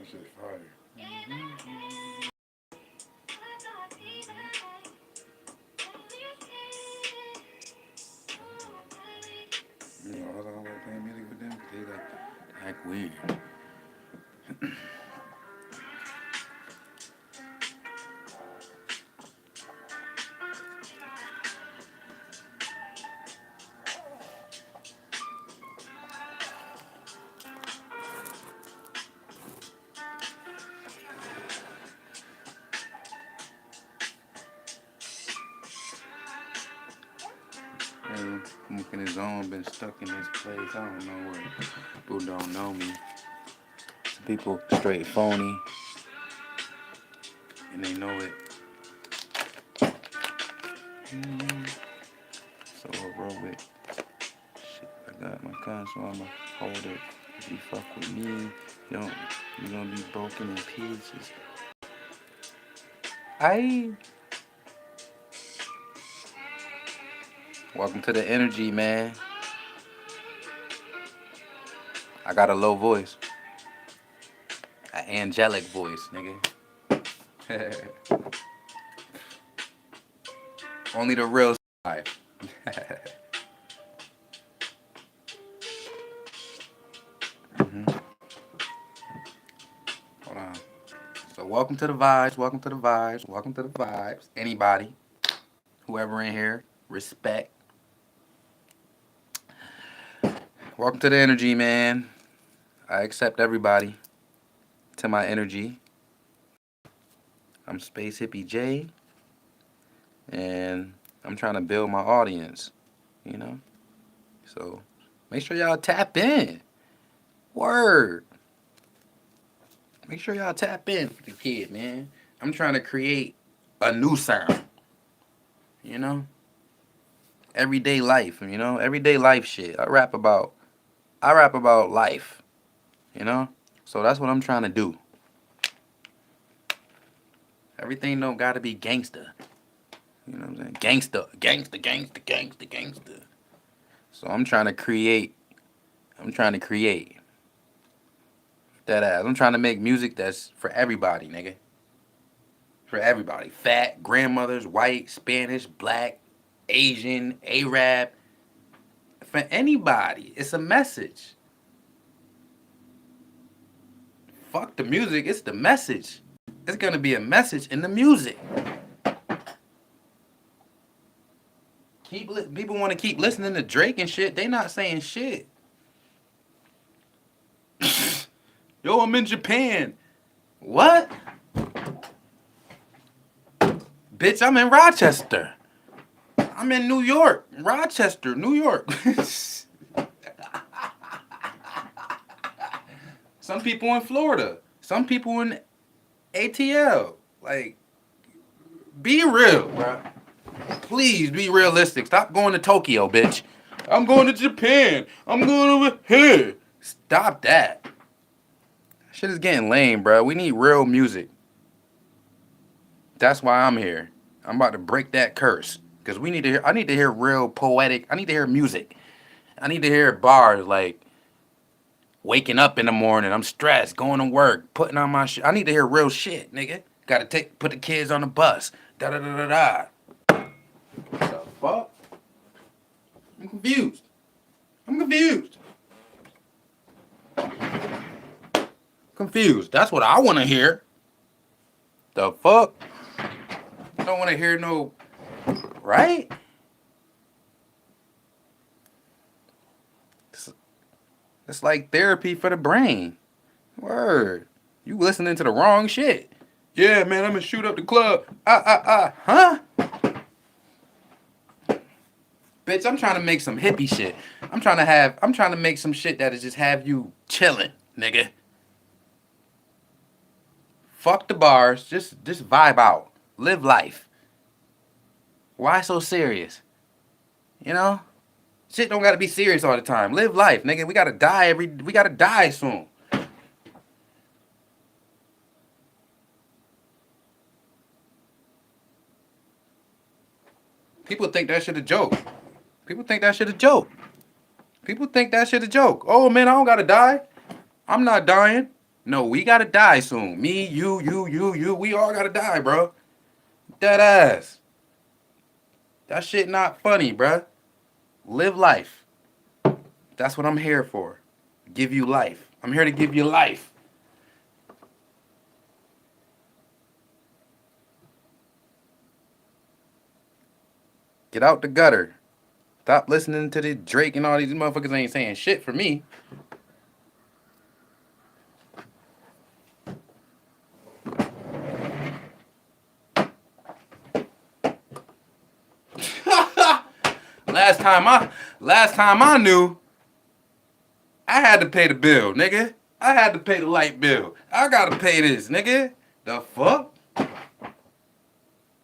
Shit fire. You know, I was like playing music with them. They like act weird. And I'm in his zone, been stuck in this place. I don't know where people don't know me. Some people straight phony, and they know it. So I roll with shit. I got my console, I'ma hold it. If you fuck with me, you gonna be broken in pieces. I welcome to the energy, man. I got a low voice, an angelic voice, nigga. Only the real side. Hold on. So welcome to the vibes. Welcome to the vibes. Welcome to the vibes. Anybody, whoever in here, respect. Welcome to the energy, man. I accept everybody to my energy. I'm Space Hippie J, and I'm trying to build my audience, you know? So make sure y'all tap in. Word. Make sure y'all tap in for the kid, man. I'm trying to create a new sound, you know? Everyday life, you know? Everyday life shit. I rap about life, you know? So that's what I'm trying to do. Everything don't gotta be gangster. You know what I'm saying? Gangster, gangster, gangster, gangster, gangster. So I'm trying to create. That ass. I'm trying to make music that's for everybody, nigga. For everybody. Fat, grandmothers, white, Spanish, black, Asian, Arab. For anybody. It's a message. Fuck the music, it's the message. It's gonna be a message in the music. People want to keep listening to Drake and shit. They not saying shit. Yo, I'm in Japan. What? Bitch, I'm in Rochester. I'm in New York. Rochester, New York. Some people in Florida. Some people in ATL. Like, be real, bro. Please be realistic. Stop going to Tokyo, bitch. I'm going to Japan. I'm going over here. Stop that. Shit is getting lame, bro. We need real music. That's why I'm here. I'm about to break that curse. Because I need to hear real poetic. I need to hear music. I need to hear bars like waking up in the morning. I'm stressed, going to work, putting on my shit. I need to hear real shit, nigga. Gotta put the kids on the bus. Da da da da da. What the fuck? I'm confused. Confused. That's what I want to hear. The fuck? I don't want to hear no. Right? It's like therapy for the brain. Word. You listening to the wrong shit. Yeah, man, I'm gonna shoot up the club. Huh? Bitch, I'm trying to make some hippie shit. I'm trying to make some shit that'll just have you chilling, nigga. Fuck the bars. Just vibe out. Live life. Why so serious? You know? Shit don't gotta be serious all the time. Live life, nigga. We gotta die soon. People think that shit a joke. People think that shit a joke. Oh man, I don't gotta die. I'm not dying. No, we gotta die soon. Me, you. We all gotta die, bro. Dead ass. That shit not funny, bro. Live life. That's what I'm here for. Give you life. I'm here to give you life. Get out the gutter. Stop listening to the Drake and all these motherfuckers ain't saying shit for me. Last time I knew, I had to pay the bill, nigga. I had to pay the light bill. I gotta pay this, nigga. The fuck?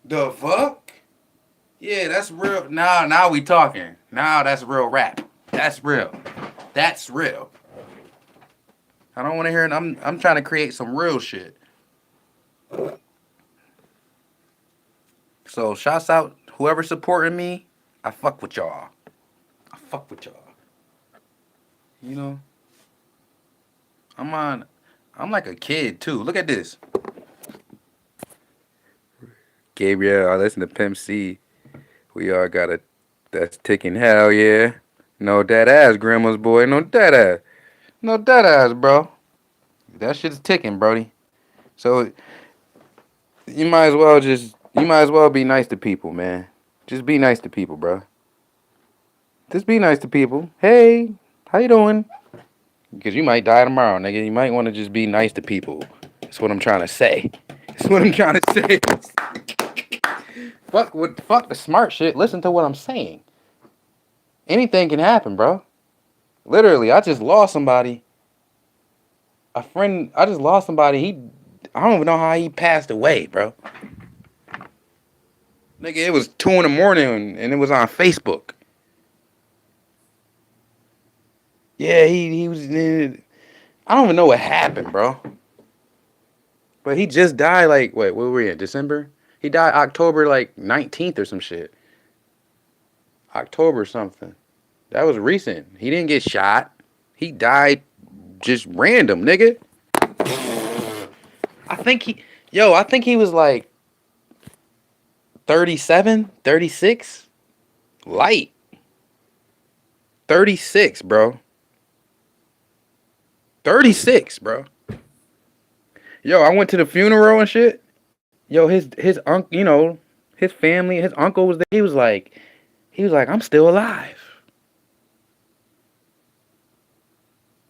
The fuck? Yeah, that's real. Now we talking. Now that's real rap. That's real. That's real. I don't want to hear it. I'm trying to create some real shit. So shouts out whoever supporting me. I fuck with y'all. I fuck with y'all. You know, I'm like a kid too. Look at this. Gabriel, I listen to Pimp C. We all got a that's ticking. Hell yeah. No that ass, grandma's boy. No that ass. No that ass, bro. That shit's ticking, Brody. So you might as well be nice to people, man. Just be nice to people, bro. Just be nice to people. Hey, how you doing? Because you might die tomorrow, nigga. You might want to just be nice to people. That's what I'm trying to say. That's what I'm trying to say. Fuck the smart shit. Listen to what I'm saying. Anything can happen, bro. Literally, I just lost somebody. A friend, I just lost somebody. I don't even know how he passed away, bro. Nigga, it was 2 in the morning and it was on Facebook. Yeah, he was. I don't even know what happened, bro. But he just died like what were we in December? He died October like 19th or some shit. October something. That was recent. He didn't get shot. He died just random, nigga. I think he was like 37, 36. Light. 36, bro. 36, bro. Yo, I went to the funeral and shit. Yo, his uncle, his family, his uncle was there. He was like, I'm still alive.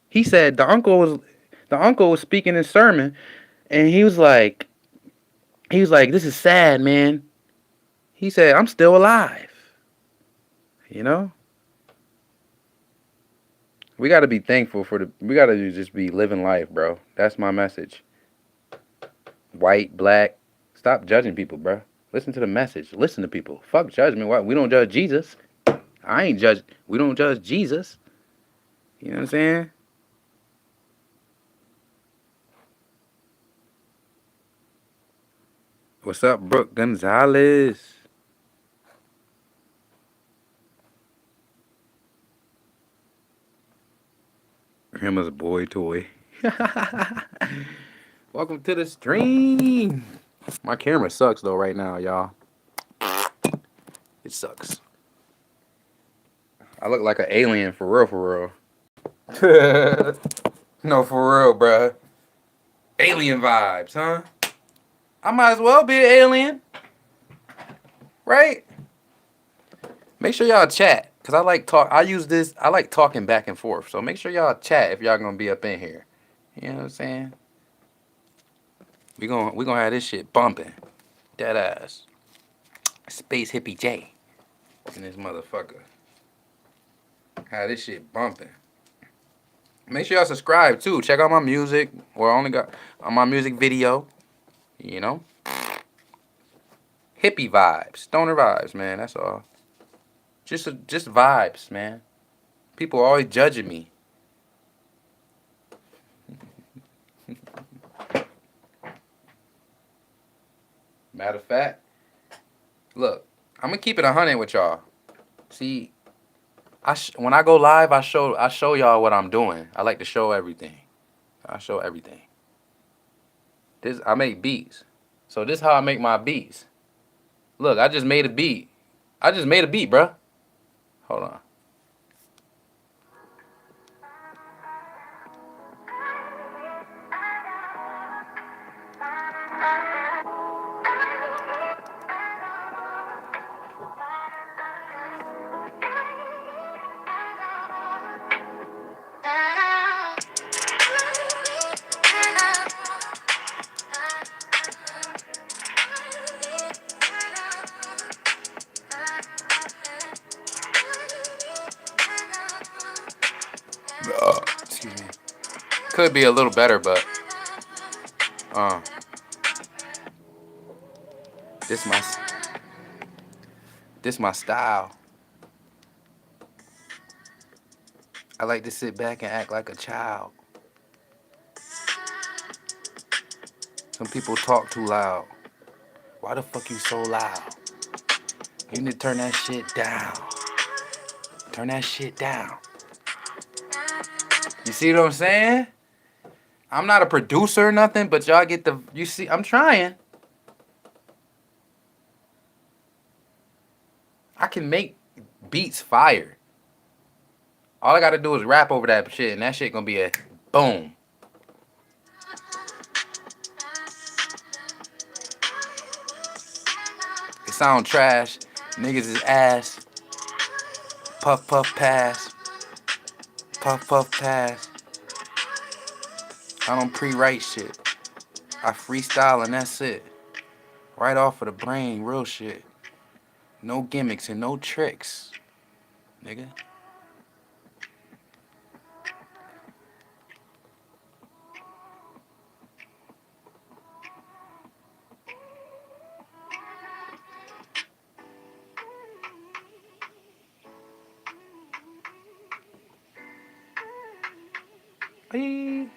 He said the uncle was speaking his sermon, and he was like, this is sad, man. He said, I'm still alive. You know? We gotta be thankful we gotta just be living life, bro. That's my message. White, black, stop judging people, bro. Listen to the message. Listen to people. Fuck judgment. Why? We don't judge Jesus. We don't judge Jesus. You know what I'm saying? What's up, Brooke Gonzalez? Grandma's boy toy. Welcome to the stream. My camera sucks though right now, y'all. It sucks. I look like an alien for real, for real. No, for real, bruh. Alien vibes, huh? I might as well be an alien. Right? Make sure y'all chat. Cause I like I like talking back and forth. So make sure y'all chat if y'all gonna be up in here. You know what I'm saying? We gonna have this shit bumping. Dead ass. SPACEHIPPIE J. And this motherfucker. Have this shit bumping. Make sure y'all subscribe too. Check out my music. Or I only got on my music video. You know? Hippie vibes. Stoner vibes, man. That's all. Just vibes, man. People are always judging me. Matter of fact, look, I'm gonna keep it 100 with y'all. See, when I go live, I show y'all what I'm doing. I like to show everything. I show everything. This I make beats. So this how I make my beats. Look, I just made a beat. I just made a beat, bruh. Hold on. Excuse me. Could be a little better, but uh, this my this my style. I like to sit back and act like a child. Some people talk too loud. Why the fuck you so loud? You need to turn that shit down. Turn that shit down. You see what I'm saying? I'm not a producer or nothing, but y'all get the. You see, I'm trying. I can make beats fire. All I gotta do is rap over that shit, and that shit gonna be a boom. It sound trash. Niggas is ass. Puff puff pass. Puff puff pass. I don't pre-write shit. I freestyle and that's it. Right off of the brain, real shit. No gimmicks and no tricks, nigga. Hey.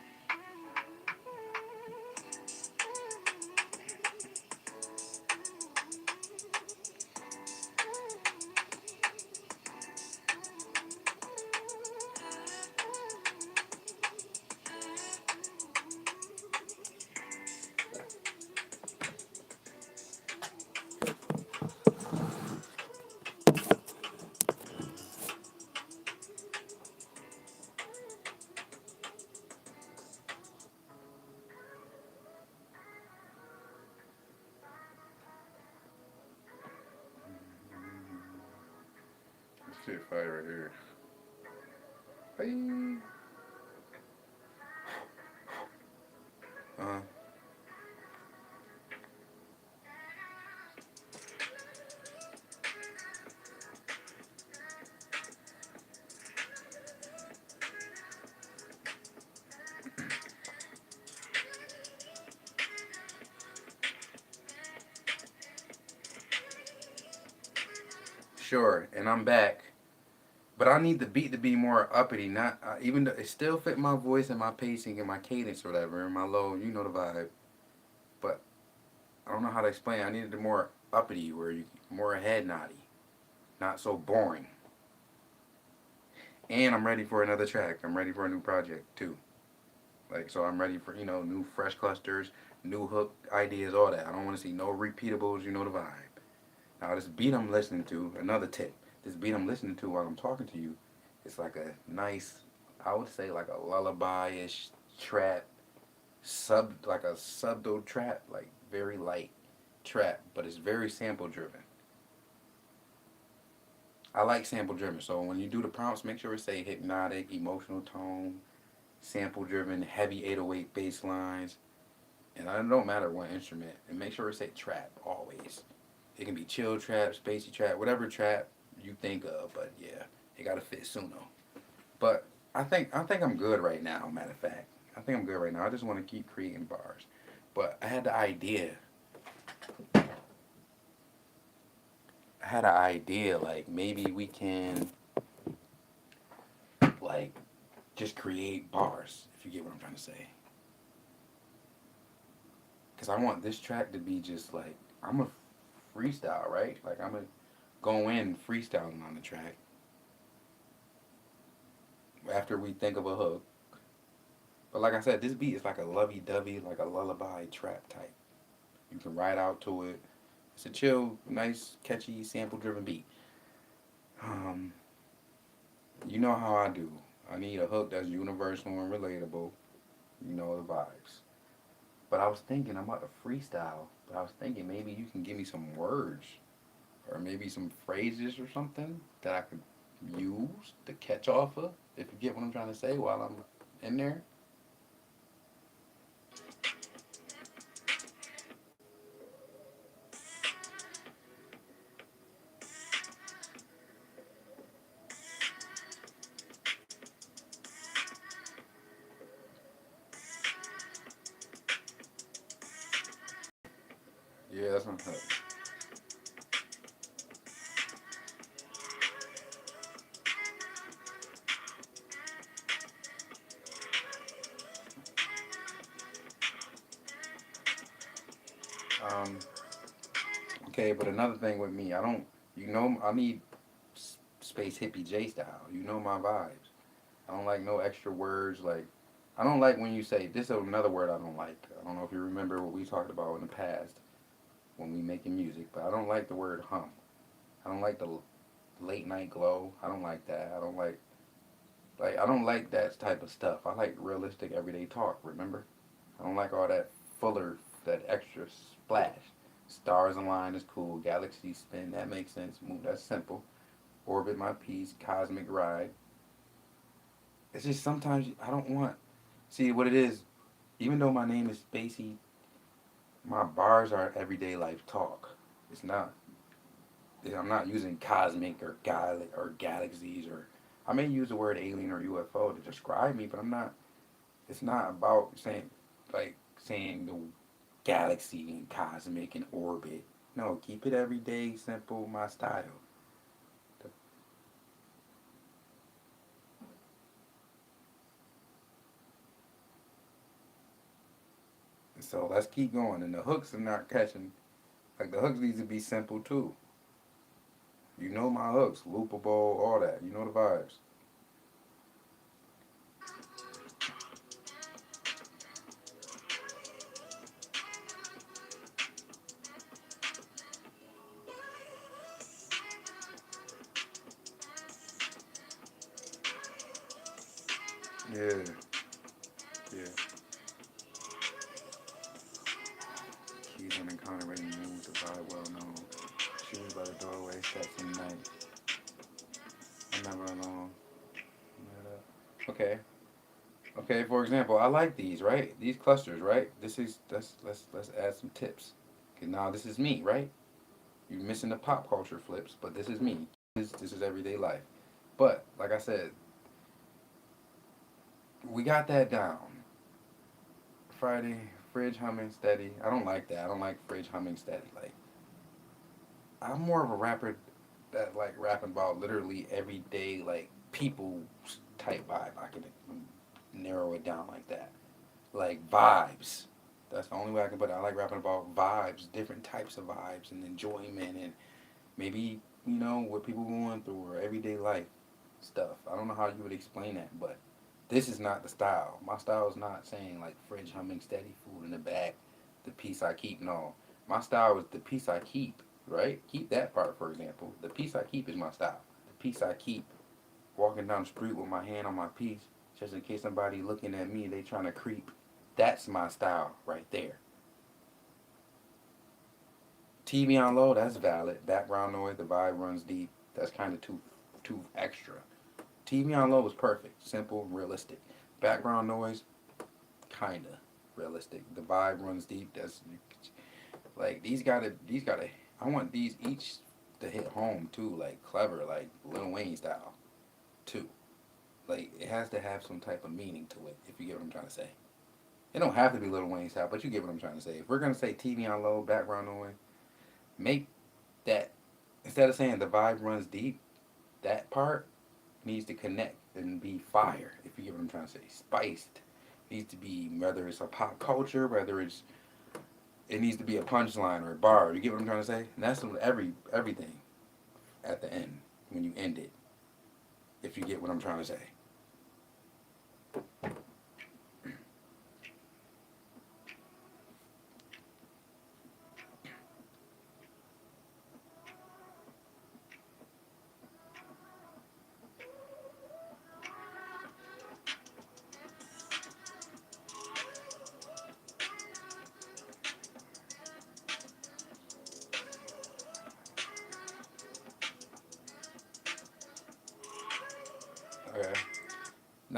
This shit fire right here. Hey. Uh-huh. Sure, and I'm back. But I need the beat to be more uppity, not even though it still fit my voice and my pacing and my cadence or whatever, and my low, you know the vibe. But I don't know how to explain. I needed the more uppity, where you more head noddy, not so boring. And I'm ready for another track. I'm ready for a new project too. Like so, I'm ready for new fresh clusters, new hook ideas, all that. I don't want to see no repeatables. You know the vibe. Now this beat I'm listening to, another tip. This beat I'm listening to while I'm talking to you, it's like a nice, I would say like a lullaby-ish trap, like a subtle trap, like very light trap, but it's very sample driven. I like sample driven, so when you do the prompts, make sure it say hypnotic, emotional tone, sample driven, heavy 808 bass lines, and it don't matter what instrument, and make sure it say trap always. It can be chill trap, spacey trap, whatever trap you think of, but yeah, it gotta fit Suno. But I think I'm good right now. Matter of fact, I think I'm good right now. I just want to keep creating bars. But I had the idea. I had an idea like maybe we can like just create bars if you get what I'm trying to say. Cause I want this track to be just like I'm a freestyle, right? Like I'm gonna go in freestyling on the track after we think of a hook. But like I said, this beat is like a lovey-dovey, like a lullaby trap type. You can ride out to it. It's a chill, nice, catchy, sample-driven beat. Um, you know how I do. I need a hook that's universal and relatable. You know the vibes. But I was thinking I'm about to freestyle. But I was thinking maybe you can give me some words or maybe some phrases or something that I could use to catch off of. If you get what I'm trying to say while I'm in there. Yeah, that's what I'm saying. Um, okay, but another thing with me, I don't, I need space hippie J style. You know my vibes. I don't like no extra words. Like, I don't like when you say, this is another word I don't like. I don't know if you remember what we talked about in the past when we making music, but I don't like the word hum. I don't like the late night glow. I don't like that. I don't like that type of stuff. I like realistic everyday talk, remember? I don't like all that fuller, that extra splash. Stars align is cool. Galaxies spin, that makes sense. Move, that's simple. Orbit my piece, cosmic ride. It's just sometimes I don't want. See what it is. Even though my name is Spacey, my bars are everyday life talk. It's not. I'm not using cosmic or galaxies or. I may use the word alien or UFO to describe me, but I'm not. It's not about saying the galaxy and cosmic and orbit. No, keep it everyday, simple, my style. So let's keep going. And the hooks are not catching. Like the hooks needs to be simple too. You know my hooks, loopable, all that. You know the vibes. Yeah, yeah. Keys on encounter ready move the vibe well known. Shoes by the doorway, steps in the night. I'm never alone. Okay. Okay, for example, I like these, right? These clusters, right? This is let's add some tips. Okay, now this is me, right? You're missing the pop culture flips, but this is me. This is everyday life. But like I said, we got that down. Friday, fridge humming steady. I don't like that. I don't like fridge humming steady. Like I'm more of a rapper that like rapping about literally everyday like people type vibe. I can narrow it down like that. Like vibes. That's the only way I can put it. I like rapping about vibes, different types of vibes and enjoyment and maybe, what people going through or everyday life stuff. I don't know how you would explain that, but this is not the style. My style is not saying like fridge humming steady food in the back, the piece I keep. No. My style is the piece I keep, right? Keep that part, for example. The piece I keep is my style. The piece I keep walking down the street with my hand on my piece, just in case somebody looking at me, they trying to creep. That's my style right there. TV on low, that's valid. Background noise, the vibe runs deep. That's kind of too extra. TV on low is perfect, simple, realistic. Background noise, kinda realistic. The vibe runs deep. That's like these gotta. I want these each to hit home too, like clever, like Lil Wayne style too. Like it has to have some type of meaning to it. If you get what I'm trying to say, it don't have to be Lil Wayne style, but you get what I'm trying to say. If we're gonna say TV on low, background noise, make that instead of saying the vibe runs deep, that part needs to connect and be fire. If you get what I'm trying to say, spiced needs to be whether it's a pop culture, whether it needs to be a punchline or a bar. You get what I'm trying to say? And that's everything at the end when you end it. If you get what I'm trying to say.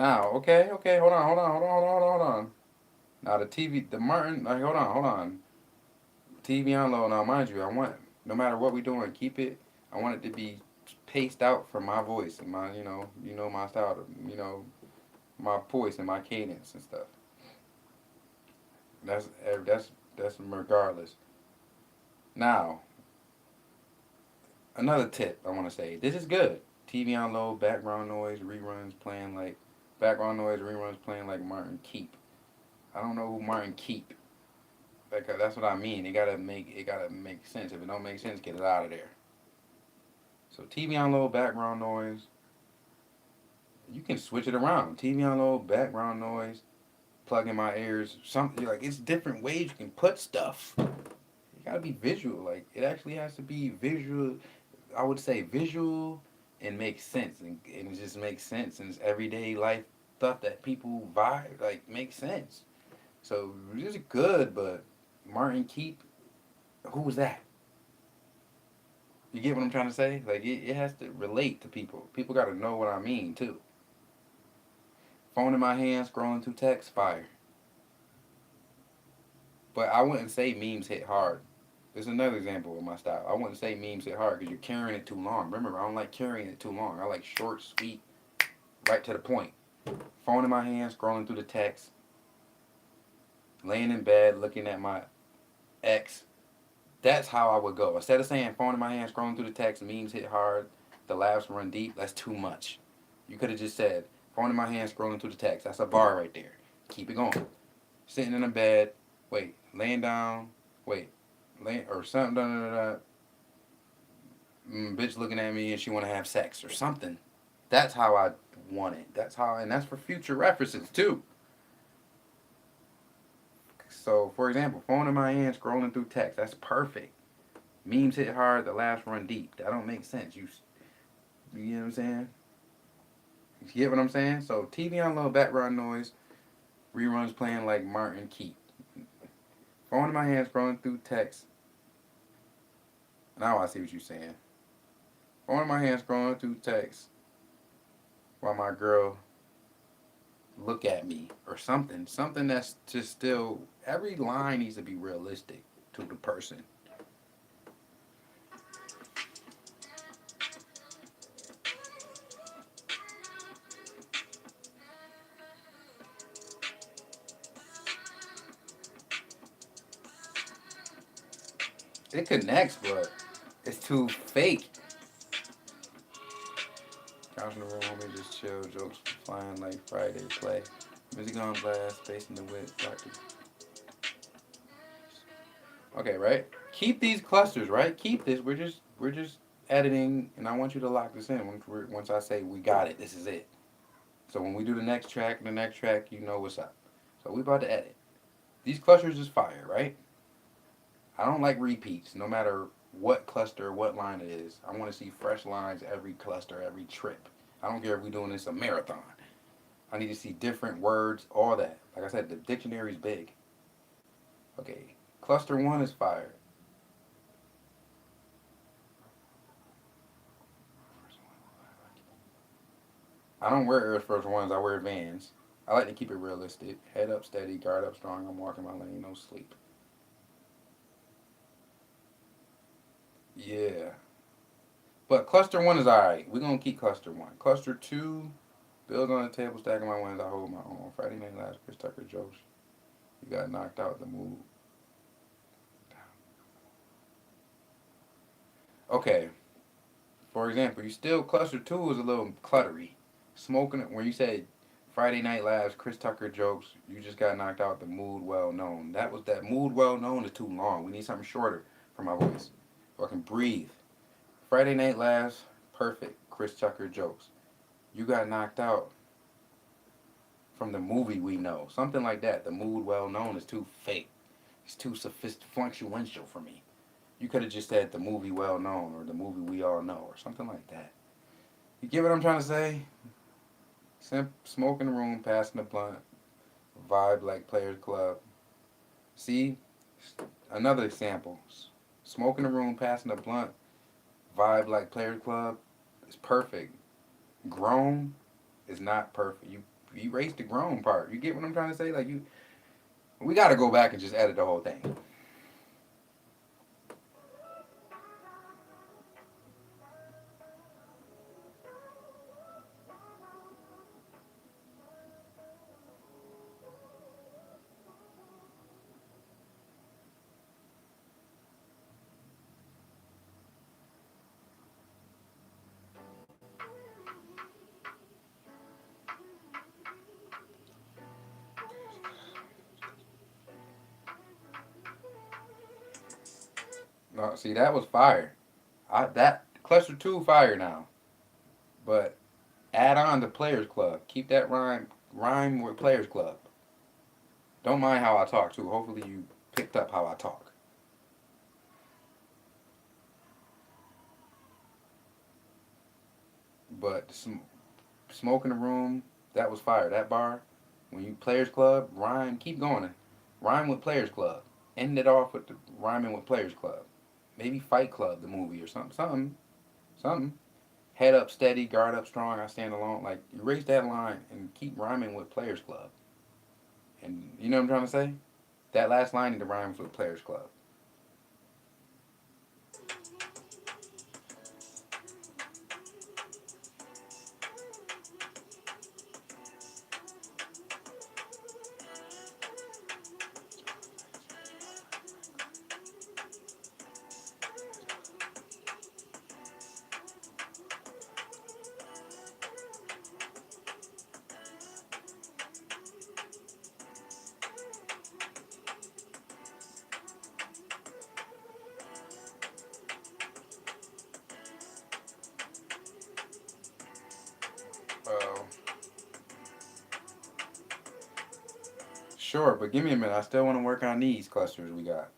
Now, okay, hold on. Now the TV, the Martin, like, hold on. TV on low. Now, mind you, I want, no matter what we doing, keep it. I want it to be paced out from my voice and my, my style, my voice and my cadence and stuff. That's that's regardless. Now, another tip I want to say. This is good. TV on low, background noise, reruns playing like Martin Keep. I don't know who Martin Keep. Like that's what I mean. It gotta make sense. If it don't make sense, get it out of there. So TV on low, background noise. You can switch it around. TV on low, background noise. Plug in my ears. Something like it's different ways you can put stuff. You gotta be visual. Like it actually has to be visual. I would say visual and make sense, and it just makes sense, and it's everyday life stuff that people vibe like makes sense. So it's good, but Martin Keep, who was that? You get what I'm trying to say? Like it has to relate to people. People got to know what I mean too. Phone in my hand, scrolling through text, fire. But I wouldn't say memes hit hard. There's another example of my style. I wouldn't say memes hit hard because you're carrying it too long. Remember, I don't like carrying it too long. I like short, sweet, right to the point. Phone in my hand, scrolling through the text, laying in bed, looking at my ex. That's how I would go. Instead of saying phone in my hand, scrolling through the text, memes hit hard, the laughs run deep, that's too much. You could have just said phone in my hand, scrolling through the text. That's a bar right there. Keep it going. Sitting in a bed, wait, laying down, wait, laying or something, da, da, da, da. Bitch looking at me and she want to have sex or something. That's how I want it. That's how, and that's for future references too. So, for example, phone in my hand, scrolling through text. That's perfect. Memes hit hard, the laughs run deep. That don't make sense. You get what I'm saying? You get what I'm saying? So TV on low, background noise, reruns playing like Martin Keep. Phone in my hand, scrolling through text. Now I see what you're saying. Phone in my hand, scrolling through text while my girl look at me or something. Something that's just still. Every line needs to be realistic to the person. It connects, but it's too fake. Couch in the room, homie, just chill, jokes flying like Friday play. Music on blast, space in the wit, doctor. Okay, right? Keep these clusters, right? Keep this. We're just editing, and I want you to lock this in. Once I say we got it, this is it. So when we do the next track, you know what's up. So we about to edit. These clusters is fire, right? I don't like repeats, no matter what cluster, what line it is. I want to see fresh lines every cluster, every trip. I don't care if we're doing this a marathon. I need to see different words, all that. Like I said, the dictionary's big. Okay, cluster one is fire. I don't wear Air Force Ones, I wear Vans. I like to keep it realistic. Head up steady, guard up strong. I'm walking my lane, no sleep. Yeah. But cluster one is alright. We're gonna keep cluster one. Cluster two, bills on the table, stacking my wins, I hold my own. Friday night last, Chris Tucker jokes. You got knocked out the move. Okay. For example, you still cluster two is a little cluttery. Smoking when you say Friday Night Lives, Chris Tucker jokes, you just got knocked out the mood well known. That mood well known is too long. We need something shorter for my voice. So I can breathe. Friday Night Lives, perfect. Chris Tucker jokes. You got knocked out from the movie we know. Something like that. The mood well known is too fake. It's too sophisticated for me. You could have just said the movie well known or the movie we all know or something like that. You get what I'm trying to say? Smoke in the room, passing the blunt, vibe like Players Club. See, another example. Smoke in the room, passing the blunt, vibe like Players Club is perfect. Grown is not perfect. erase the grown part. You get what I'm trying to say? Like we got to go back and just edit the whole thing. No, see that was fire. That cluster two fire now, but add on the Players Club. Keep that rhyme with Players Club. Don't mind how I talk too. Hopefully you picked up how I talk. But smoke in the room, that was fire. That bar, when you Players Club, rhyme, keep going. Rhyme with Players Club. End it off with the rhyming with Players Club. Maybe Fight Club, the movie, or something. Something. Head up steady, guard up strong, I stand alone. Like, erase that line and keep rhyming with Players Club. And you know what I'm trying to say? That last line need to rhyme with Players Club. Uh, sure, but give me a minute. I still want to work on these clusters we got.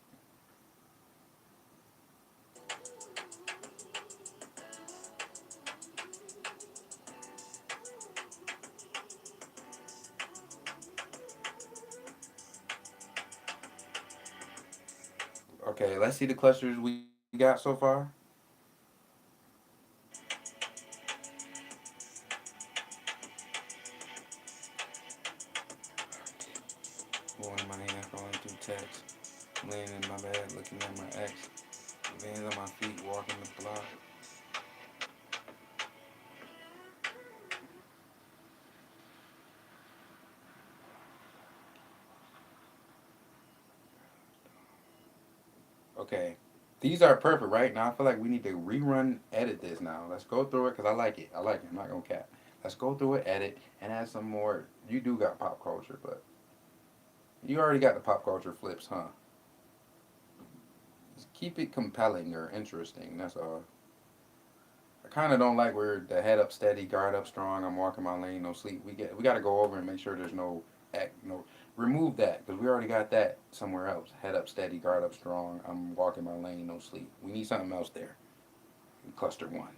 Okay, let's see the clusters we got so far. Blowing in my hand, falling through text. Laying in my bed, looking at my ex. Hands on my feet, walking the block. Okay, these are perfect, right? Now I feel like we need to rerun, edit this now. Let's go through it because I like it. I like it. I'm not gonna cap. Let's go through it, edit, and add some more. You do got pop culture, but you already got the pop culture flips, huh? Just keep it compelling or interesting. That's all. I kind of don't like where the head up steady, guard up strong. I'm walking my lane, no sleep. We got to go over and make sure there's no act no remove that because we already got that somewhere else. Head up steady, guard up strong. I'm walking my lane, no sleep. We need something else there in cluster one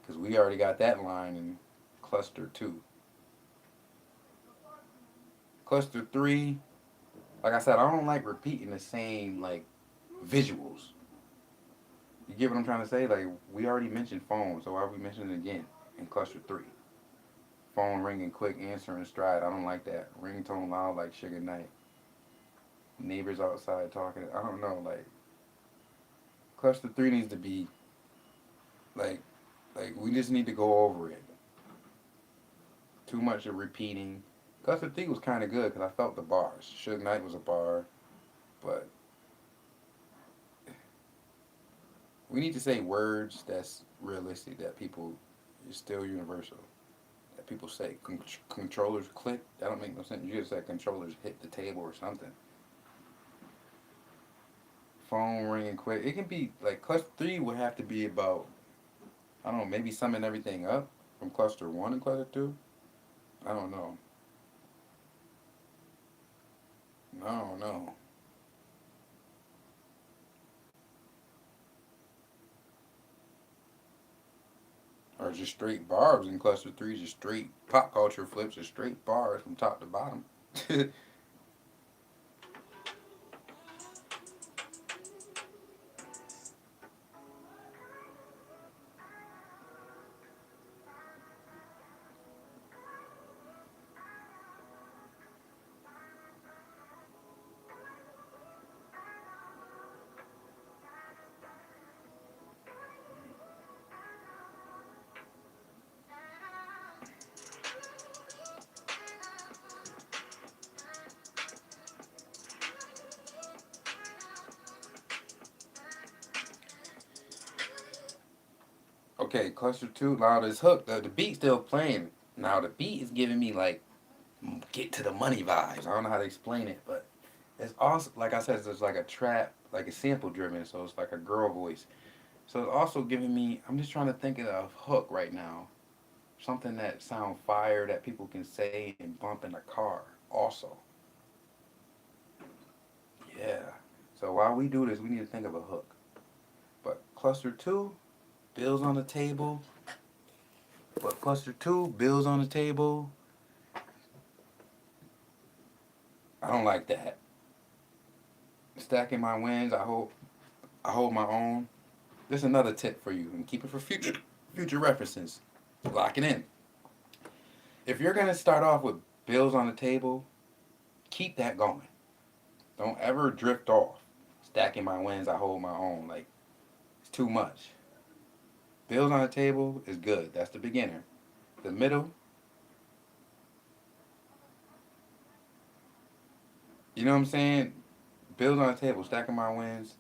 because we already got that line in cluster two. Cluster three, like I said, I don't like repeating the same like visuals. You get what I'm trying to say? Like we already mentioned phone, so why are we mentioning it again in cluster three? Phone ringing quick, answering stride. I don't like that. Ringtone loud like Sugar Knight. Neighbors outside talking. I don't know. Like cluster three needs to be like we just need to go over it. Too much of repeating. Cluster three was kind of good because I felt the bars. Suge Knight was a bar, but we need to say words that's realistic that people is still universal. That people say controllers click. That don't make no sense. You just said controllers hit the table or something. Phone ringing quick. It can be like cluster three would have to be about I don't know maybe summing everything up from cluster one and cluster two. I don't know. No, no. Or just straight bars in cluster three. Just straight pop culture flips. Just straight bars from top to bottom. Okay, cluster two. Now this hook, the beat still playing. Now the beat is giving me like get to the money vibes. I don't know how to explain it, but it's also like I said, it's like a trap, like a sample driven, so it's like a girl voice. So it's also giving me. I'm just trying to think of a hook right now, something that sound fire that people can say and bump in the car. Also, yeah. So while we do this, we need to think of a hook. But cluster two, bills on the table. But cluster two, bills on the table. I don't like that. Stacking my wins. I hold my own. This is another tip for you, and keep it for future references. Lock it in. If you're gonna start off with bills on the table, keep that going. Don't ever drift off. Stacking my wins, I hold my own. Like it's too much. Bills on the table is good. That's the beginner. The middle, you know what I'm saying? Bills on the table, stacking my wins,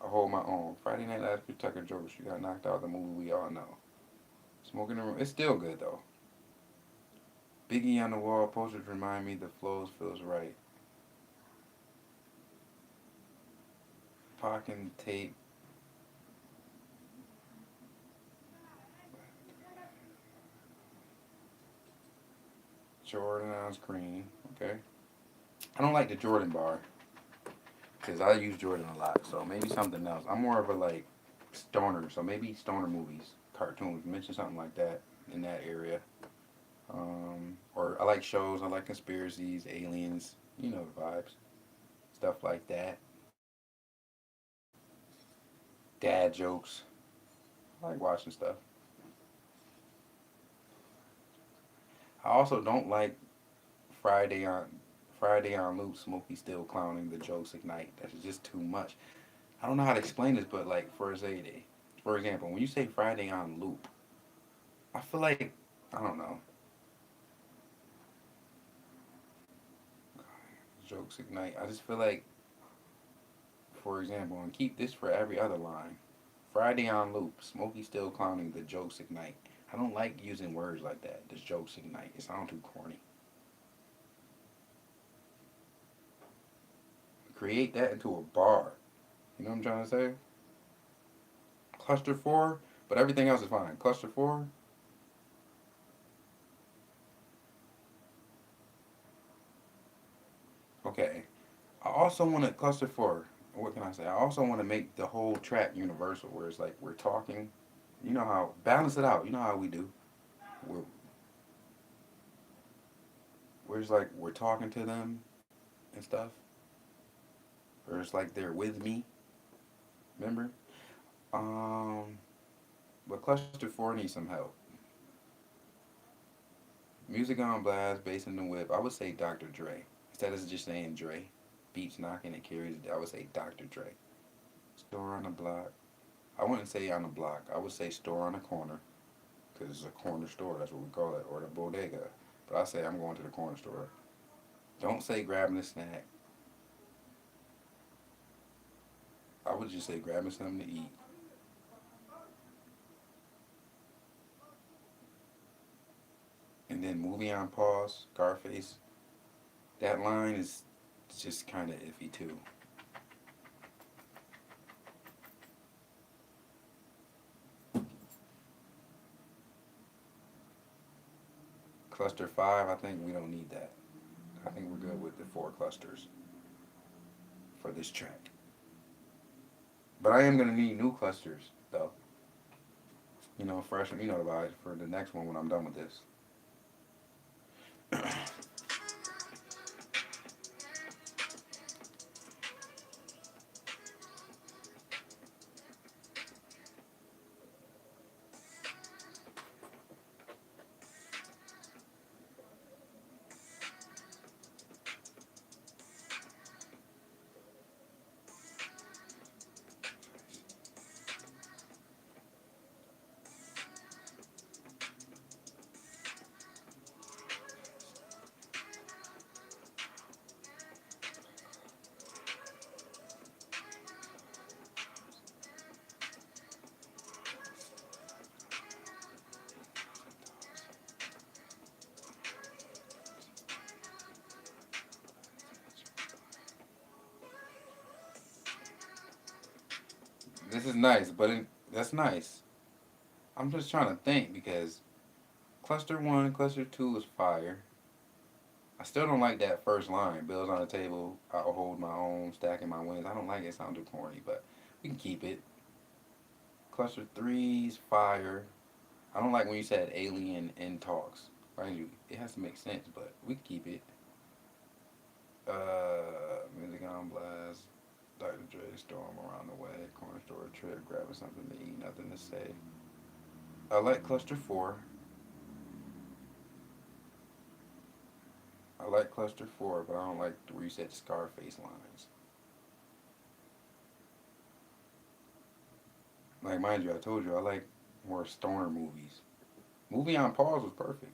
I hold my own. Friday Night Lights with Tucker Joe. She got knocked out. The movie we all know. Smoking the room. It's still good though. Biggie on the wall. Posters remind me the flows feels right. Pocket tape. Jordan on screen. Okay. I don't like the Jordan bar because I use Jordan a lot. So maybe something else. I'm more of a like stoner. So maybe stoner movies, cartoons. Mention something like that in that area. Or I like shows. I like conspiracies, aliens. You know the vibes. Stuff like that. Dad jokes. I like watching stuff. I also don't like Friday on Friday on loop. Smokey still clowning the jokes ignite. That's just too much. I don't know how to explain this, but like for example, when you say Friday on loop, I feel like I don't know. Jokes ignite. I just feel like, for example, and keep this for every other line. Friday on loop. Smokey still clowning the jokes ignite. I don't like using words like that. The jokes ignite. It sounds too corny. Create that into a bar. You know what I'm trying to say? Cluster four, but everything else is fine. Cluster four, okay. I also want to cluster four. What can I say? I also want to make the whole track universal, where it's like we're talking. You know how balance it out. You know how we do. We're, where it's like we're talking to them and stuff, or it's like they're with me. Remember? Um, but cluster four needs some help. Music on blast, bass in the whip. I would say Dr. Dre. Instead of just saying Dre, beats knocking, it carries. I would say Dr. Dre. Store on the block. I wouldn't say on the block. I would say store on the corner because it's a corner store. That's what we call it, or the bodega. But I say I'm going to the corner store. Don't say grabbing a snack. I would just say grabbing something to eat. And then movie on pause, Scarface. That line is just kind of iffy too. Cluster five, I think we don't need that. I think we're good with the four clusters for this track. But I am gonna need new clusters though. You know, fresh. You know about it for the next one when I'm done with this. This is nice, but that's nice. I'm just trying to think because cluster one, cluster two is fire. I still don't like that first line. Bills on the table. I'll hold my own, stacking my wins. I don't like it. It sounds too corny, but we can keep it. Cluster three's fire. I don't like when you said alien in talks. Right? It has to make sense, but we can keep it. Music on blast. Dr. Dre storm around the way. Corner store trip. Grabbing something to eat. Nothing to say. I like cluster four. I like cluster four, but I don't like where you said Scarface lines. Like, mind you, I told you I like more stoner movies. Movie on Pause was perfect.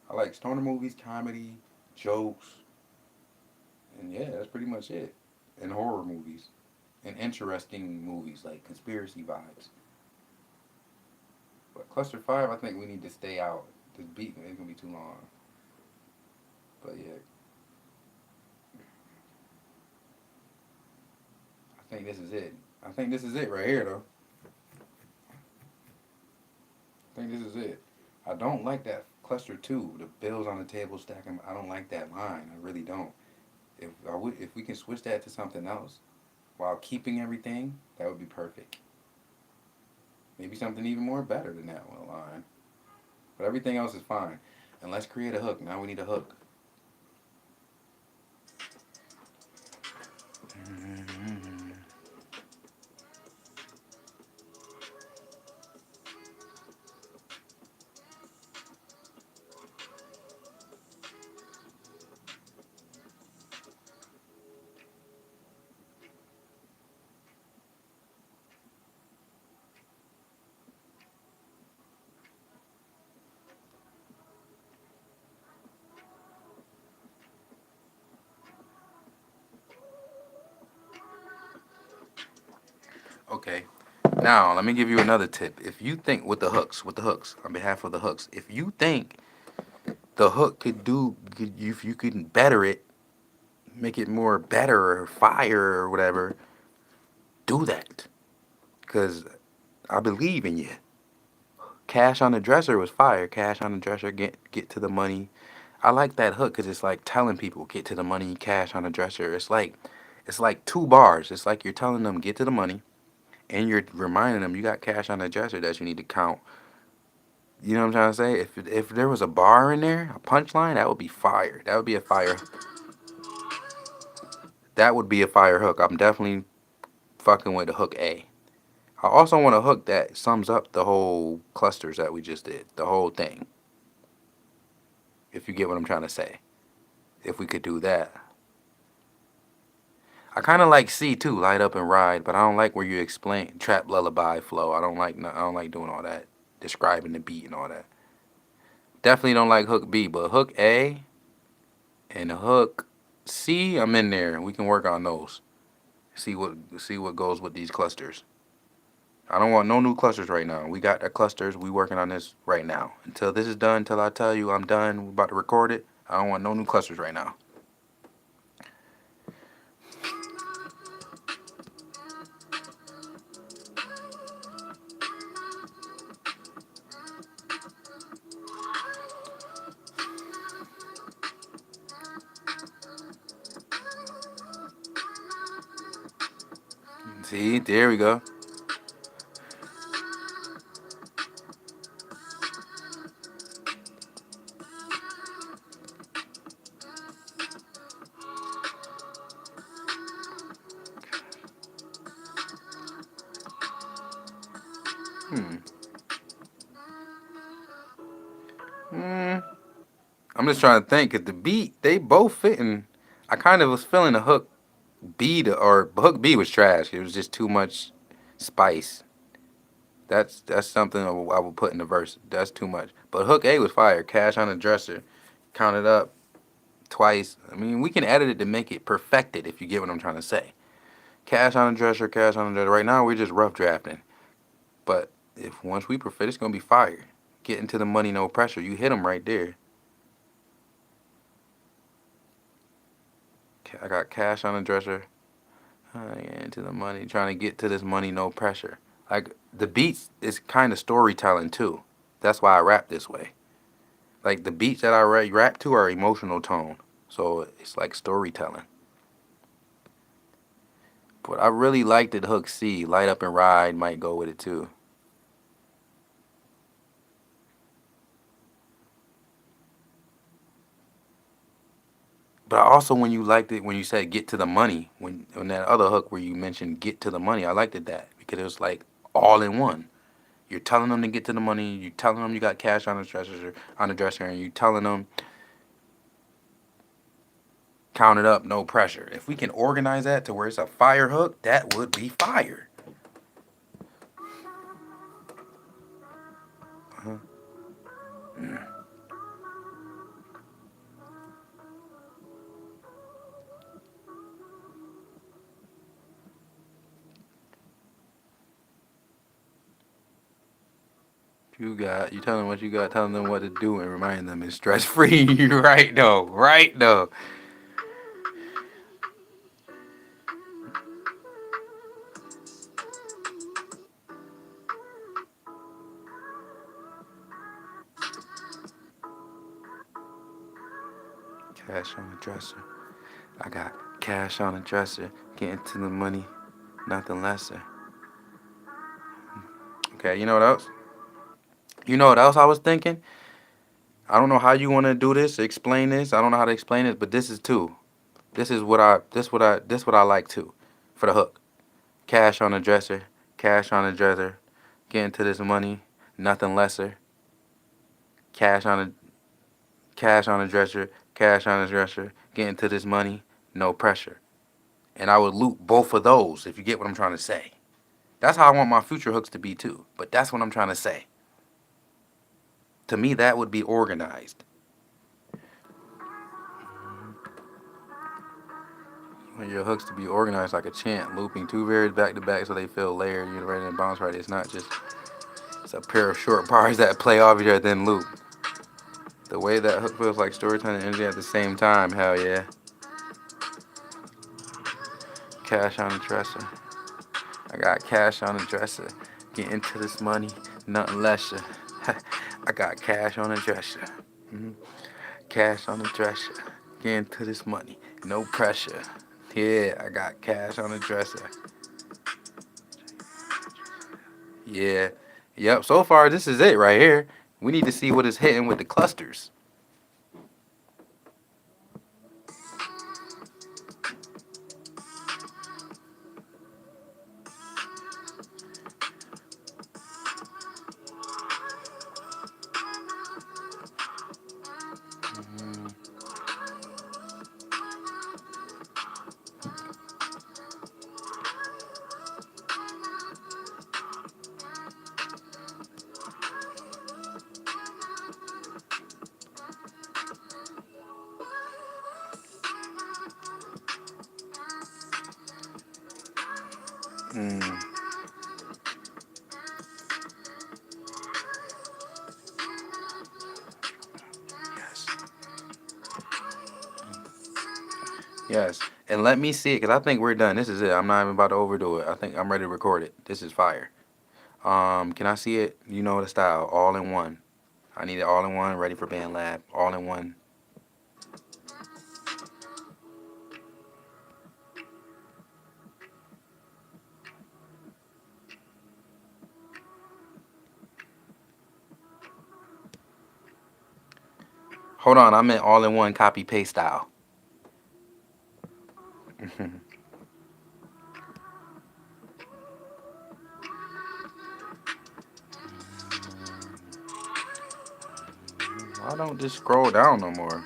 I like stoner movies, comedy, jokes, and yeah, that's pretty much it. And horror movies. And interesting movies like conspiracy vibes. But Cluster 5, I think we need to stay out. This beat is going to be too long. But yeah, I think this is it. I think this is it right here, though. I think this is it. I don't like that Cluster 2, the bills on the table stacking. I don't like that line. I really don't. If we can switch that to something else while keeping everything, that would be perfect. Maybe something even more better than that one line. But everything else is fine. And let's create a hook. Now we need a hook. Okay. Now let me give you another tip. If you think with the hooks, on behalf of the hooks, if you think the hook if you could better it, make it more better or fire or whatever, do that. Cause I believe in you. Cash on the dresser was fire. Cash on the dresser, get to the money. I like that hook because it's like telling people get to the money. Cash on the dresser. It's like two bars. It's like you're telling them get to the money, and you're reminding them you got cash on the dresser that you need to count. You know what I'm trying to say? If there was a bar in there, a punchline, that would be fire. That would be a fire. That would be a fire hook. I'm definitely fucking with the hook A. I also want a hook that sums up the whole clusters that we just did, the whole thing. If you get what I'm trying to say, if we could do that. I kind of like C too, light up and ride, but I don't like where you explain trap lullaby flow. I don't like doing all that, describing the beat and all that. Definitely don't like hook B, but hook A and hook C, I'm in there. We can work on those. See what goes with these clusters. I don't want no new clusters right now. We got the clusters. We working on this right now. Until this is done, until I tell you I'm done, we're about to record it. I don't want no new clusters right now. See, there we go. Hmm. Hmm. I'm just trying to think. Cause the beat, they both fitting. I kind of was feeling the hook or hook B was trash. It was just too much spice. That's something I will put in the verse. That's too much. But hook A was fire. Cash on the dresser, count it up twice. I mean, we can edit it to make it perfected if you get what I'm trying to say. Cash on the dresser, cash on the dresser. Right now we're just rough drafting. But if once we perfect, it's gonna be fire. Getting to the money, no pressure. You hit them right there. I got cash on the dresser. Into the money, trying to get to this money, no pressure. Like the beats is kind of storytelling too. That's why I rap this way. Like the beats that I rap to are emotional tone, so it's like storytelling. But I really liked it. Hook C, Light Up and Ride might go with it too. But I also, when you liked it, when you said get to the money, when on that other hook where you mentioned get to the money, I liked it that because it was like all in one. You're telling them to get to the money. You're telling them you got cash on the dresser, and you're telling them count it up, no pressure. If we can organize that to where it's a fire hook, that would be fire. Uh-huh. You tell them what you got, telling them what to do, and remind them it's stress free. Right though, right though. Cash on the dresser. I got cash on the dresser. Getting to the money, nothing lesser. Okay, you know what else? You know what else I was thinking? I don't know how you want to do this, explain this. I don't know how to explain it, but this is too. This what I like too, for the hook. Cash on the dresser, cash on the dresser. Getting to this money, nothing lesser. Cash on the cash on the dresser, cash on the dresser. Getting to this money, no pressure. And I would loop both of those if you get what I'm trying to say. That's how I want my future hooks to be too. But that's what I'm trying to say. To me, that would be organized. You want your hooks to be organized like a chant, looping two varieds back to back so they feel layered, ready and bounce right. It's not just it's a pair of short bars that play off each other then loop. The way that hook feels like storytelling and energy at the same time, hell yeah. Cash on the dresser. I got cash on the dresser. Get into this money, nothing lesser. I got cash on the dresser. Mhm. Cash on the dresser. Get into this money, no pressure. Yeah, I got cash on the dresser. Yeah. Yep, so far this is it right here. We need to see what is hitting with the clusters. Mm, yes. Yes. And let me see it, because I think we're done. This is it. I'm not even about to overdo it. I think I'm ready to record it. This is fire. Can I see it? You know the style. All in one. I need it all in one, ready for band lab. All in one. Hold on, I meant all in one copy paste style. Why don't just scroll down no more?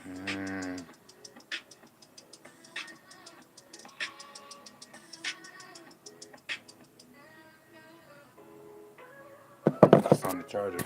Mm, it's on the charger.